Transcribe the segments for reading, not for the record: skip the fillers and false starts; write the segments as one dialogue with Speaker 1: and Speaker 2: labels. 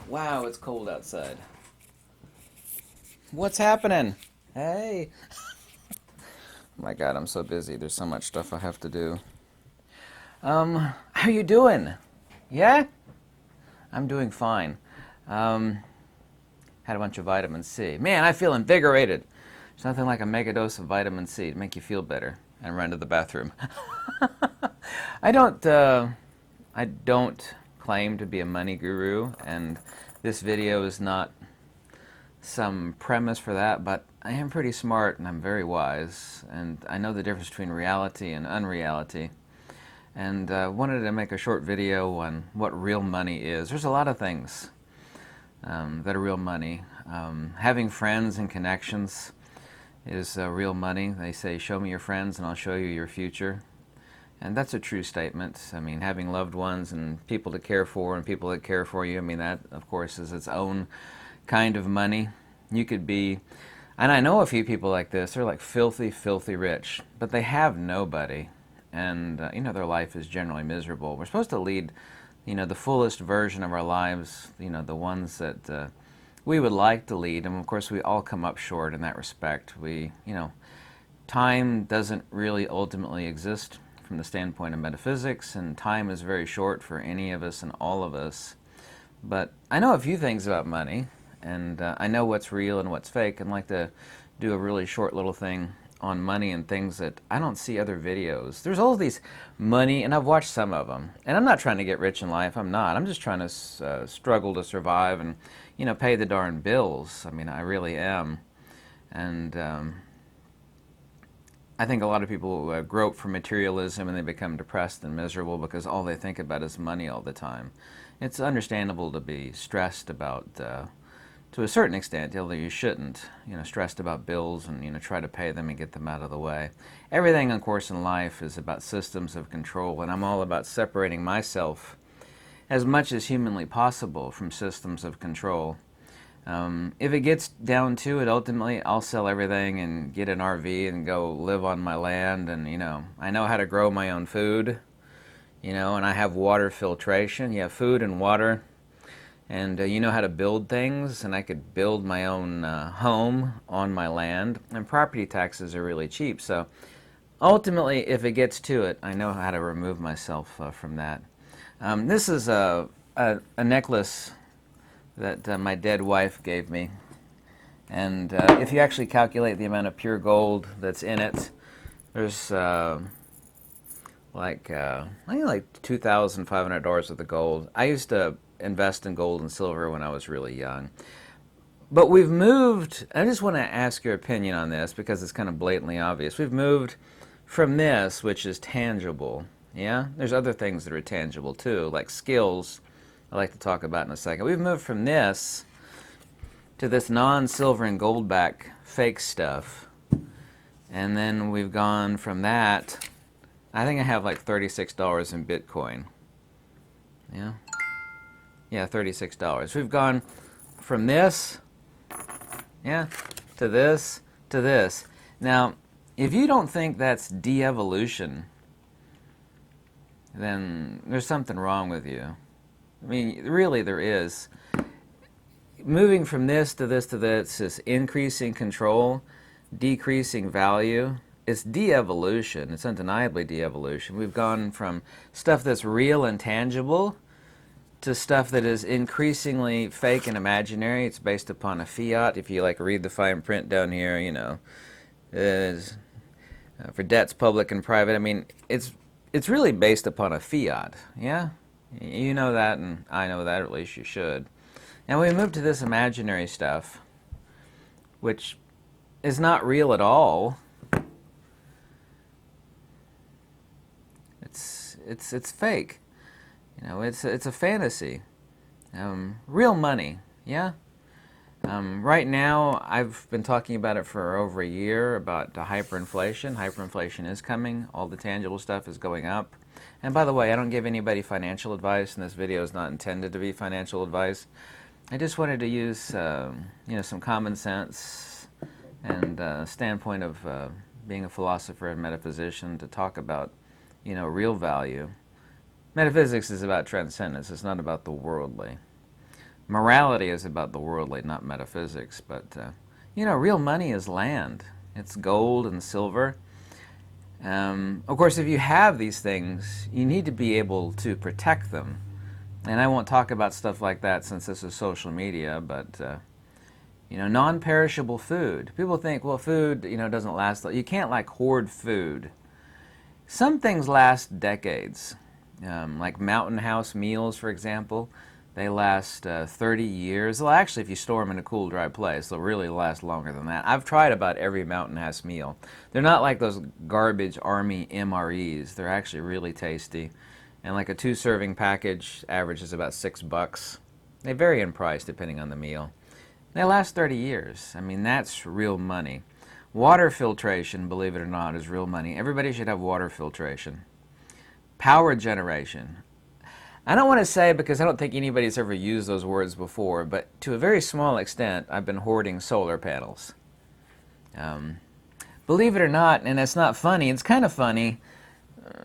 Speaker 1: Wow, it's cold outside. What's happening? Hey. My God, I'm so busy. There's so much stuff I have to do. How you doing? Yeah? I'm doing fine. Um, had a bunch of vitamin C. Man, I feel invigorated. There's nothing like a mega dose of vitamin C to make you feel better and run to the bathroom. I don't, uh, I don't claim to be a money guru, and this video is not some premise for that, but I am pretty smart and I'm very wise, and I know the difference between reality and unreality. And wanted to make a short video on what real money is. There's a lot of things that are real money. Having friends and connections is real money. They say, show me your friends and I'll show you your future. And that's a true statement. I mean, having loved ones and people to care for and people that care for you, I mean, that, of course, is its own kind of money. You could be, and I know a few people like this, they're like filthy, filthy rich, but they have nobody. And, their life is generally miserable. We're supposed to lead, the fullest version of our lives, the ones that we would like to lead. And, of course, we all come up short in that respect. Time doesn't really ultimately exist from the standpoint of metaphysics, and time is very short for any of us and all of us. But I know a few things about money, and I know what's real and what's fake, and like to do a really short little thing on money and things that I don't see other videos. There's all these money, and I've watched some of them, and I'm not trying to get rich in life. I'm not. I'm just trying to struggle to survive and, pay the darn bills. I mean, I really am. And I think a lot of people grope for materialism and they become depressed and miserable because all they think about is money all the time. It's understandable to be stressed about, to a certain extent, although you shouldn't, stressed about bills and, try to pay them and get them out of the way. Everything, of course, in life is about systems of control, and I'm all about separating myself as much as humanly possible from systems of control. If it gets down to it, ultimately, I'll sell everything and get an RV and go live on my land. And, I know how to grow my own food, and I have water filtration. You have food and water. And you know how to build things, and I could build my own home on my land. And property taxes are really cheap. So ultimately, if it gets to it, I know how to remove myself from that. This is a necklace that my dead wife gave me. And if you actually calculate the amount of pure gold that's in it, there's I think like $2,500 worth of gold. I used to invest in gold and silver when I was really young. But we've moved, I just want to ask your opinion on this because it's kind of blatantly obvious. We've moved from this, which is tangible, yeah? There's other things that are tangible too, like skills, I'd like to talk about in a second. We've moved from this to this non-silver and gold back fake stuff. And then we've gone from that, I think I have like $36 in Bitcoin. Yeah? Yeah, $36. We've gone from this, yeah, to this, to this. Now, if you don't think that's de-evolution, then there's something wrong with you. I mean, really there is. Moving from this to this to this is increasing control, decreasing value. It's de-evolution. It's undeniably de-evolution. We've gone from stuff that's real and tangible to stuff that is increasingly fake and imaginary. It's based upon a fiat. If you read the fine print down here, is for debts public and private. I mean, it's really based upon a fiat. Yeah, you know that, and I know that, or at least you should. Now we move to this imaginary stuff, which is not real at all. It's fake. It's a fantasy. Real money, yeah? Right now, I've been talking about it for over a year, about hyperinflation. Hyperinflation is coming. All the tangible stuff is going up. And by the way, I don't give anybody financial advice, and this video is not intended to be financial advice. I just wanted to use, some common sense and standpoint of being a philosopher and metaphysician to talk about real value. Metaphysics is about transcendence. It's not about the worldly. Morality is about the worldly, not metaphysics. But, real money is land. It's gold and silver. Of course, if you have these things, you need to be able to protect them. And I won't talk about stuff like that since this is social media, but, non-perishable food. People think, well, food, doesn't last. You can't, hoard food. Some things last decades. Like Mountain House meals, for example, they last 30 years. Well, actually, if you store them in a cool, dry place, they'll really last longer than that. I've tried about every Mountain House meal. They're not like those garbage Army MREs. They're actually really tasty. And like a 2-serving package averages about $6. They vary in price depending on the meal. They last 30 years. I mean, that's real money. Water filtration, believe it or not, is real money. Everybody should have water filtration. Power generation. I don't want to say, because I don't think anybody's ever used those words before, but to a very small extent, I've been hoarding solar panels. Believe it or not, and it's not funny, it's kind of funny,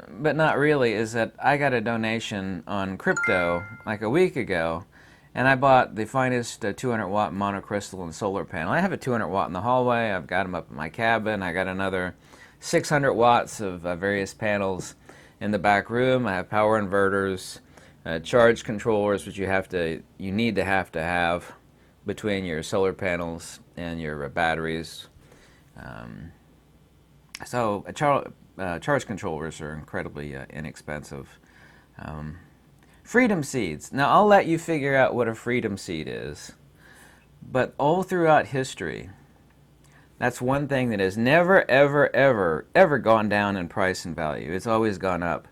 Speaker 1: but not really, is that I got a donation on crypto like a week ago, and I bought the finest 200-watt monocrystalline solar panel. I have a 200-watt in the hallway. I've got them up in my cabin. I got another 600 watts of various panels in the back room. I have power inverters, charge controllers, which you need to have between your solar panels and your batteries. So charge controllers are incredibly inexpensive. Freedom seeds. Now, I'll let you figure out what a freedom seed is. But all throughout history, that's one thing that has never, ever, ever, ever gone down in price and value. It's always gone up.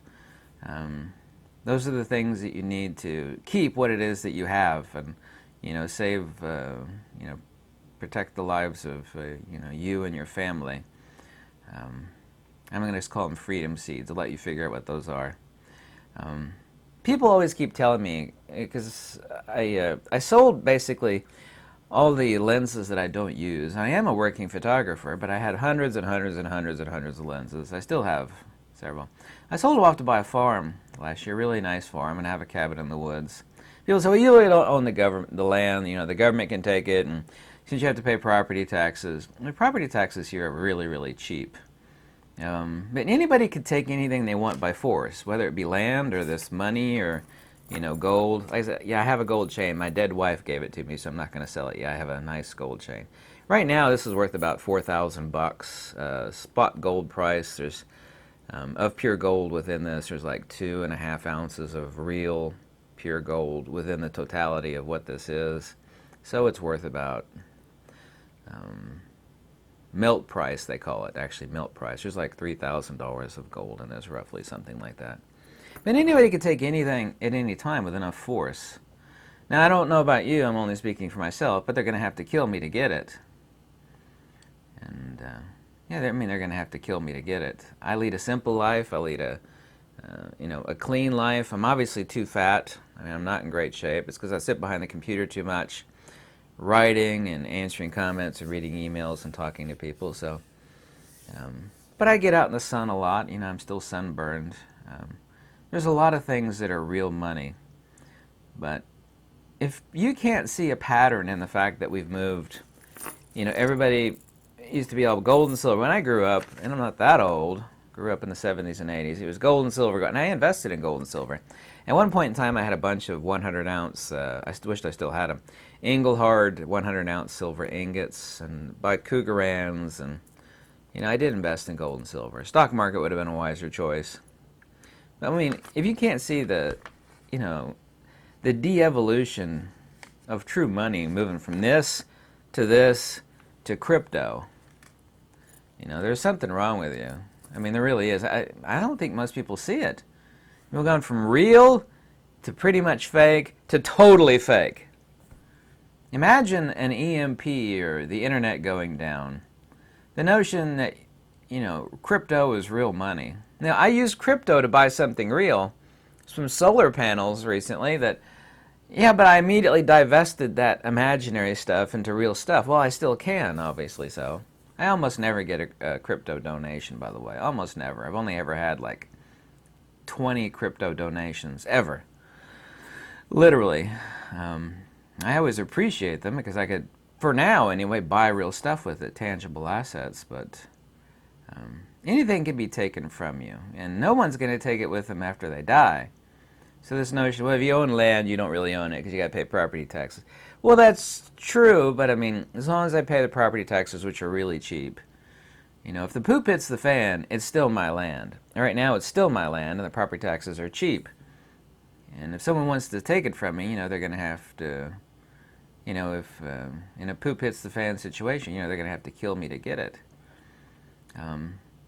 Speaker 1: Those are the things that you need to keep what it is that you have and, save, protect the lives of, you and your family. I'm going to just call them freedom seeds. I'll let you figure out what those are. People always keep telling me, because I sold basically all the lenses that I don't use. I am a working photographer, but I had hundreds and hundreds and hundreds and hundreds of lenses. I still have several. I sold them off to buy a farm last year, really nice farm, and have a cabin in the woods. People say, well, you really don't own the land, the government can take it, and since you have to pay property taxes. The property taxes here are really, really cheap. But anybody could take anything they want by force, whether it be land or this money or, gold. Like I said, yeah, I have a gold chain. My dead wife gave it to me, so I'm not going to sell it. Yeah, I have a nice gold chain. Right now, this is worth about $4,000. Spot gold price. There's of pure gold within this. There's like 2.5 ounces of real pure gold within the totality of what this is. So it's worth about melt price, they call it, actually melt price. There's like $3,000 of gold in this, roughly, something like that. But anybody could take anything at any time with enough force. Now, I don't know about you, I'm only speaking for myself, but they're going to have to kill me to get it. And, they're going to have to kill me to get it. I lead a simple life. I lead a clean life. I'm obviously too fat. I'm not in great shape. It's because I sit behind the computer too much, writing and answering comments and reading emails and talking to people. So, but I get out in the sun a lot. I'm still sunburned. There's a lot of things that are real money. But if you can't see a pattern in the fact that we've moved, everybody used to be all gold and silver. When I grew up, and I'm not that old, grew up in the 70s and 80s, it was gold and silver. And I invested in gold and silver. At one point in time, I had a bunch of 100-ounce, I wished I still had them, Engelhard 100-ounce silver ingots, and by Cougarans, and, I did invest in gold and silver. Stock market would have been a wiser choice. But, if you can't see the de-evolution of true money moving from this to crypto, there's something wrong with you. There really is. I don't think most people see it. We've gone from real to pretty much fake to totally fake. Imagine an EMP or the internet going down. The notion that, crypto is real money. Now, I used crypto to buy something real, some solar panels recently but I immediately divested that imaginary stuff into real stuff. Well, I still can, obviously so. I almost never get a crypto donation, by the way. Almost never. I've only ever had 20 crypto donations ever. Literally. I always appreciate them because I could, for now anyway, buy real stuff with it, tangible assets, but anything can be taken from you, and no one's going to take it with them after they die. So this notion, well, if you own land, you don't really own it because you got to pay property taxes. Well, that's true, but I mean, as long as I pay the property taxes, which are really cheap, you know, if the poop hits the fan, it's still my land. And right now, it's still my land, and the property taxes are cheap. And if someone wants to take it from me, you know, they're going to have to, you know, if in a poop hits the fan situation, you know, they're going to have to kill me to get it.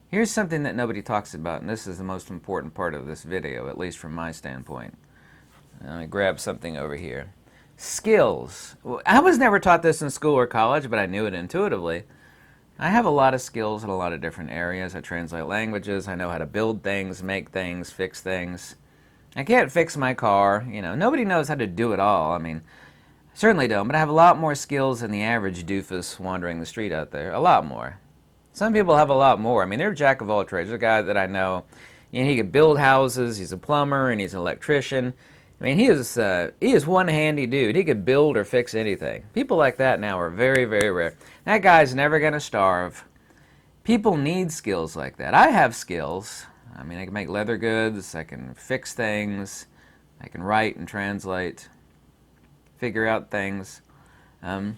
Speaker 1: Here's something that nobody talks about, and this is the most important part of this video, at least from my standpoint. Let me grab something over here. Skills. Well, I was never taught this in school or college, but I knew it intuitively. I have a lot of skills in a lot of different areas. I translate languages. I know how to build things, make things, fix things. I can't fix my car. You know, nobody knows how to do it all. I mean, I certainly don't, but I have a lot more skills than the average doofus wandering the street out there. A lot more. Some people have a lot more. I mean, they're a jack of all trades. There's a guy that I know, you know, he can build houses. He's a plumber and he's an electrician. I mean, he is one handy dude. He could build or fix anything. People like that now are very, very rare. That guy's never going to starve. People need skills like that. I have skills. I mean, I can make leather goods. I can fix things. I can write and translate, figure out things. The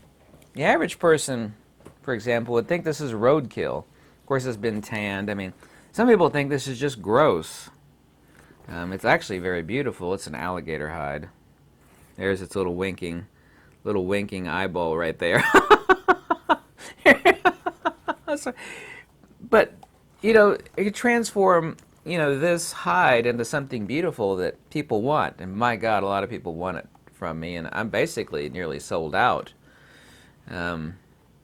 Speaker 1: average person, for example, would think this is roadkill. Of course, it's been tanned. I mean, some people think this is just gross. It's actually very beautiful. It's an alligator hide. There's its little winking eyeball right there. But, you know, you could transform, you know, this hide into something beautiful that people want. And my God, a lot of people want it from me, and I'm basically nearly sold out. They're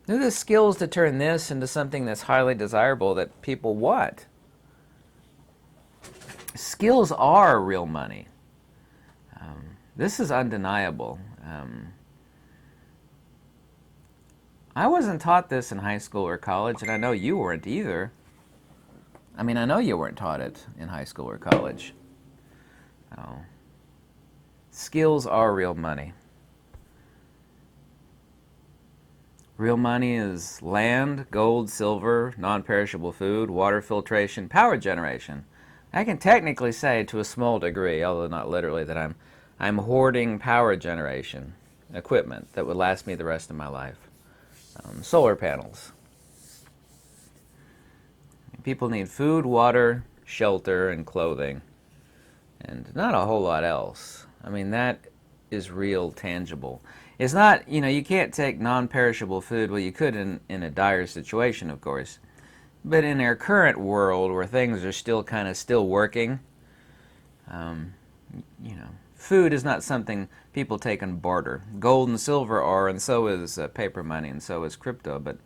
Speaker 1: the skills to turn this into something that's highly desirable that people want. Skills are real money. This is undeniable. I wasn't taught this in high school or college, and I know you weren't either. I mean, I know you weren't taught it in high school or college. Oh. Skills are real money. Real money is land, gold, silver, non-perishable food, water filtration, power generation. I can technically say to a small degree, although not literally, that I'm hoarding power generation equipment that would last me the rest of my life. Solar panels. People need food, water, shelter, and clothing, and not a whole lot else. I mean, that is real tangible. It's not, you know, you can't take non-perishable food. Well, you could in a dire situation, of course. But in our current world where things are still kind of still working, you know, food is not something people take on barter. Gold and silver are, and so is paper money, and so is crypto. But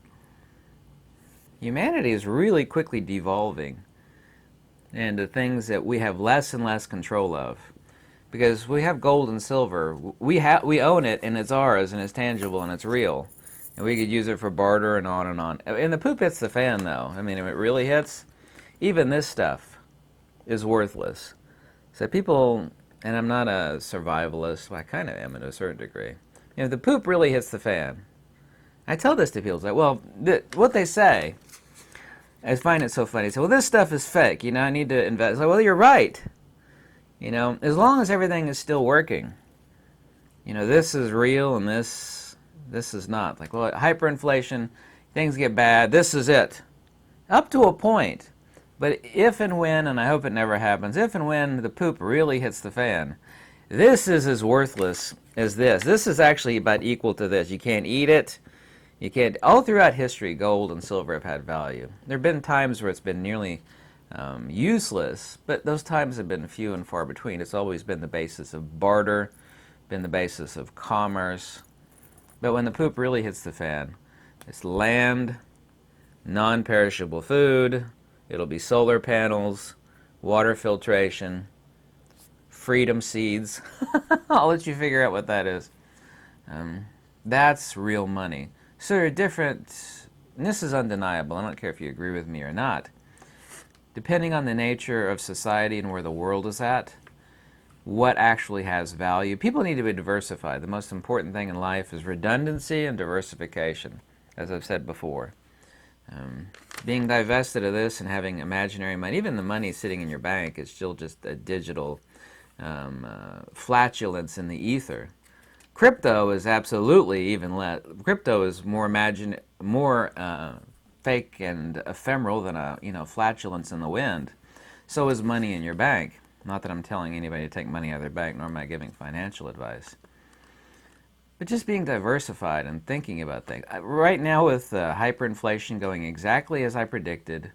Speaker 1: humanity is really quickly devolving into things that we have less and less control of. Because we have gold and silver, we own it, and it's ours, and it's tangible, and it's real. And we could use it for barter and on and on. And the poop hits the fan, though. I mean, if it really hits, even this stuff is worthless. So people, and I'm not a survivalist, well, I kind of am to a certain degree. You know, the poop really hits the fan. I tell this to people, it's like, well, what they say, I find it so funny. They say, well, this stuff is fake, you know, I need to invest. It's like, well, you're right. You know, as long as everything is still working, you know, this is real and this is not. Like, well, hyperinflation, things get bad, this is it. Up to a point. But if and when, and I hope it never happens, if and when the poop really hits the fan, this is as worthless as this. This is actually about equal to this. You can't eat it. You can't. All throughout history, gold and silver have had value. There have been times where it's been nearly useless, but those times have been few and far between. It's always been the basis of barter, been the basis of commerce. But when the poop really hits the fan, it's land, non-perishable food, it'll be solar panels, water filtration, freedom seeds. I'll let you figure out what that is. That's real money. So there are different, and this is undeniable, I don't care if you agree with me or not. depending on the nature of society and where the world is at, what actually has value. People need to be diversified. The most important thing in life is redundancy and diversification, as I've said before. Being divested of this and having imaginary money, even the money sitting in your bank, is still just a digital flatulence in the ether. Crypto is absolutely even less. Crypto is more fake and ephemeral than a flatulence in the wind. So is money in your bank. Not that I'm telling anybody to take money out of their bank, nor am I giving financial advice. But just being diversified and thinking about things. Right now with hyperinflation going exactly as I predicted,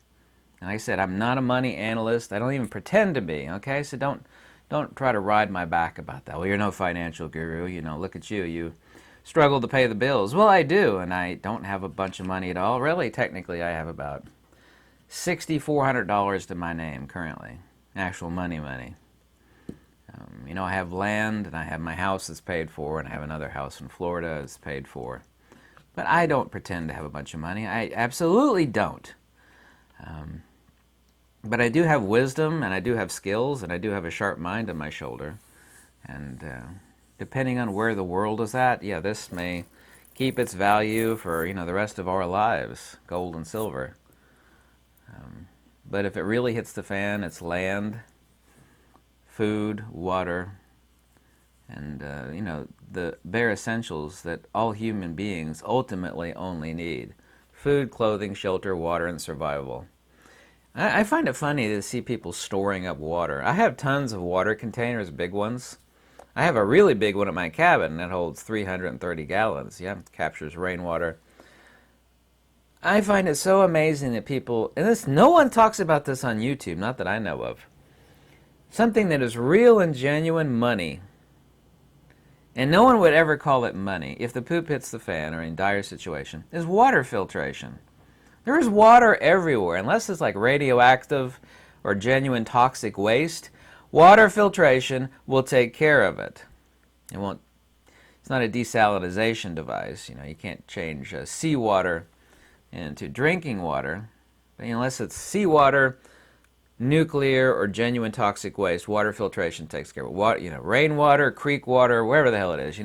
Speaker 1: and like I said, I'm not a money analyst. I don't even pretend to be, okay? So don't try to ride my back about that. Well, you're no financial guru. Look at you. You struggle to pay the bills. Well, I do, and I don't have a bunch of money at all. Really, technically, I have about $6,400 to my name currently. Actual money. I have land, and I have my house that's paid for, and I have another house in Florida that's paid for. But I don't pretend to have a bunch of money. I absolutely don't. But I do have wisdom, and I do have skills, and I do have a sharp mind on my shoulder. And depending on where the world is at, yeah, this may keep its value for the rest of our lives, gold and silver. But if it really hits the fan, it's land, food, water, and the bare essentials that all human beings ultimately only need: food, clothing, shelter, water, and survival. I find it funny to see people storing up water. I have tons of water containers, big ones. I have a really big one at my cabin that holds 330 gallons. Yeah, it captures rainwater. I find it so amazing that people, and no one talks about this on YouTube, not that I know of. Something that is real and genuine money. And no one would ever call it money if the poop hits the fan or in dire situation, is water filtration. There is water everywhere, unless it's like radioactive or genuine toxic waste. Water filtration will take care of it. It's not a desalinization device. You can't change seawater into drinking water. But unless it's seawater, nuclear, or genuine toxic waste, water filtration takes care of it. Water, rainwater, creek water, wherever the hell it is.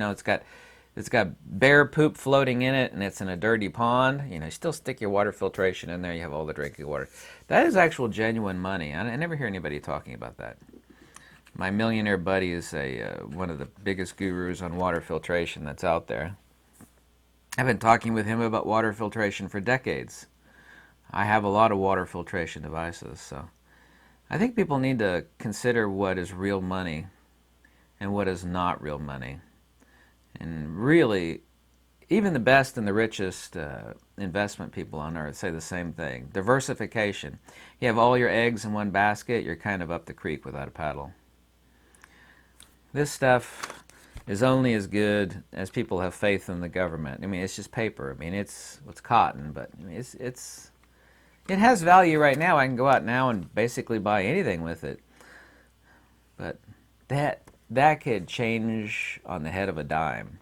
Speaker 1: It's got bear poop floating in it, and it's in a dirty pond. You still stick your water filtration in there, you have all the drinking water. That is actual genuine money. I never hear anybody talking about that. My millionaire buddy is one of the biggest gurus on water filtration that's out there. I've been talking with him about water filtration for decades. I have a lot of water filtration devices, so I think people need to consider what is real money and what is not real money. And really, even the best and the richest investment people on earth say the same thing. Diversification. You have all your eggs in one basket, you're kind of up the creek without a paddle. This stuff is only as good as people have faith in the government. It's just paper. It's cotton, but it has value right now. I can go out now and basically buy anything with it. But that could change on the head of a dime,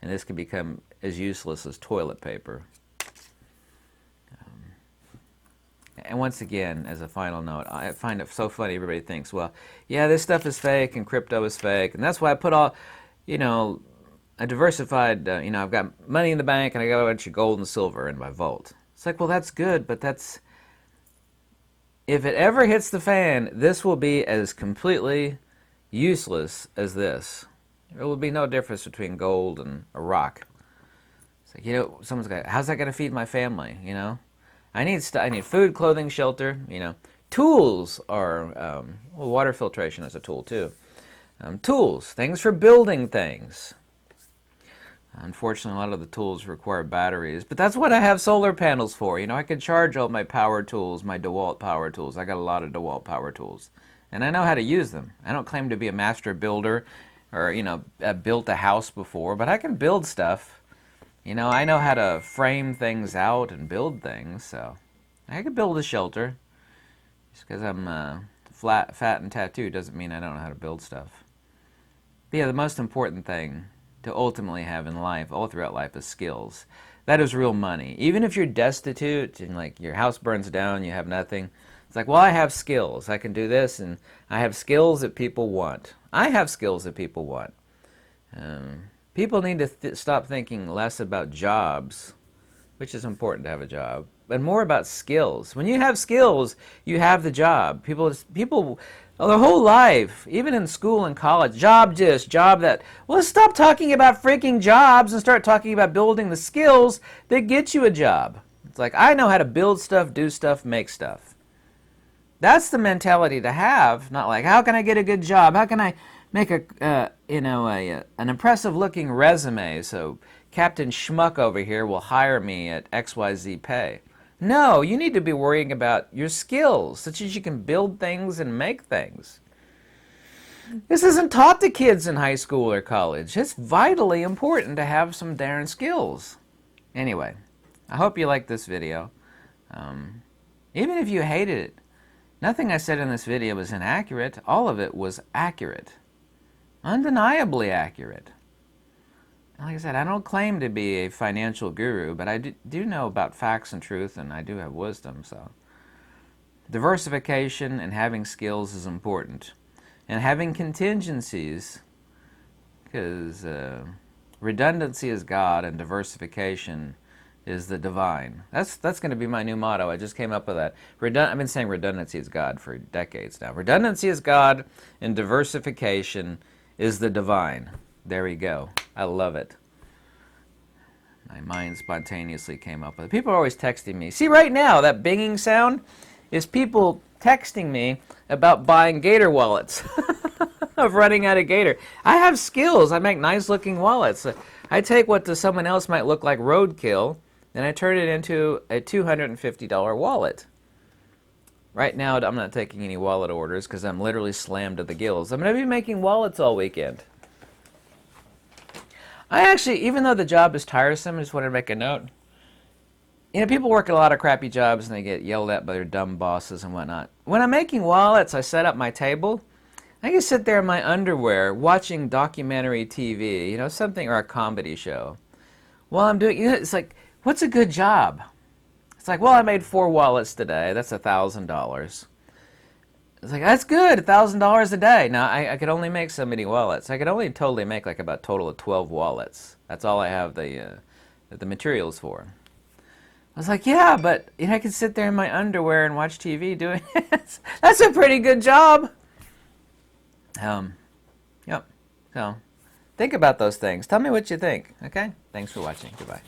Speaker 1: and this could become as useless as toilet paper. And once again, as a final note, I find it so funny everybody thinks, well, yeah, this stuff is fake and crypto is fake, and that's why I put all, a diversified, I've got money in the bank and I got a bunch of gold and silver in my vault. It's like, well, that's good, but if it ever hits the fan, this will be as completely useless as this. There will be no difference between gold and a rock. It's like, someone's got, how's that going to feed my family, I need food, clothing, shelter, Tools are, water filtration is a tool too. Tools, things for building things. Unfortunately, a lot of the tools require batteries, but that's what I have solar panels for. I can charge all my power tools, my DeWalt power tools. I got a lot of DeWalt power tools, and I know how to use them. I don't claim to be a master builder or, built a house before, but I can build stuff. I know how to frame things out and build things, so I can build a shelter. Just because I'm fat, and tattooed doesn't mean I don't know how to build stuff. But yeah, the most important thing to ultimately have in life, all throughout life, is skills. That is real money. Even if you're destitute and your house burns down, you have nothing, it's like, well, I have skills. I can do this, and I have skills that people want. I have skills that people want. People need to stop thinking less about jobs, which is important to have a job, but more about skills. When you have skills, you have the job. People, their whole life, even in school and college, job this, job that. Well, let's stop talking about freaking jobs and start talking about building the skills that get you a job. It's like, I know how to build stuff, do stuff, make stuff. That's the mentality to have, not like, how can I get a good job? How can I make an impressive looking resume so Captain Schmuck over here will hire me at XYZ pay? No, you need to be worrying about your skills such as you can build things and make things. This isn't taught to kids in high school or college. It's vitally important to have some darn skills. Anyway, I hope you liked this video. Even if you hated it, nothing I said in this video was inaccurate. All of it was accurate. Undeniably accurate. Like I said, I don't claim to be a financial guru, but I do know about facts and truth, and I do have wisdom. So, diversification and having skills is important. And having contingencies, because redundancy is God and diversification is the divine. That's going to be my new motto. I just came up with that. I've been saying redundancy is God for decades now. Redundancy is God, and diversification is the divine. There we go. I love it. My mind spontaneously came up with it. People are always texting me. See, right now, that binging sound is people texting me about buying Gator wallets. Of running out of Gator. I have skills. I make nice looking wallets. I take what to someone else might look like roadkill, and I turn it into a $250 wallet. Right now, I'm not taking any wallet orders because I'm literally slammed to the gills. I'm going to be making wallets all weekend. I actually, even though the job is tiresome, I just wanted to make a note. You know, people work at a lot of crappy jobs and they get yelled at by their dumb bosses and whatnot. When I'm making wallets, I set up my table. I can sit there in my underwear watching documentary TV, you know, something, or a comedy show. While I'm doing, you know, it's like, what's a good job? It's like, well, I made 4 wallets today. That's $1,000. It's like, that's good, $1,000 a day. Now, I could only make so many wallets. I could only totally make like about a total of 12 wallets. That's all I have the materials for. I was like, yeah, but you know, I could sit there in my underwear and watch TV doing it. That's a pretty good job. Yep. So, think about those things. Tell me what you think, okay? Thanks for watching. Goodbye.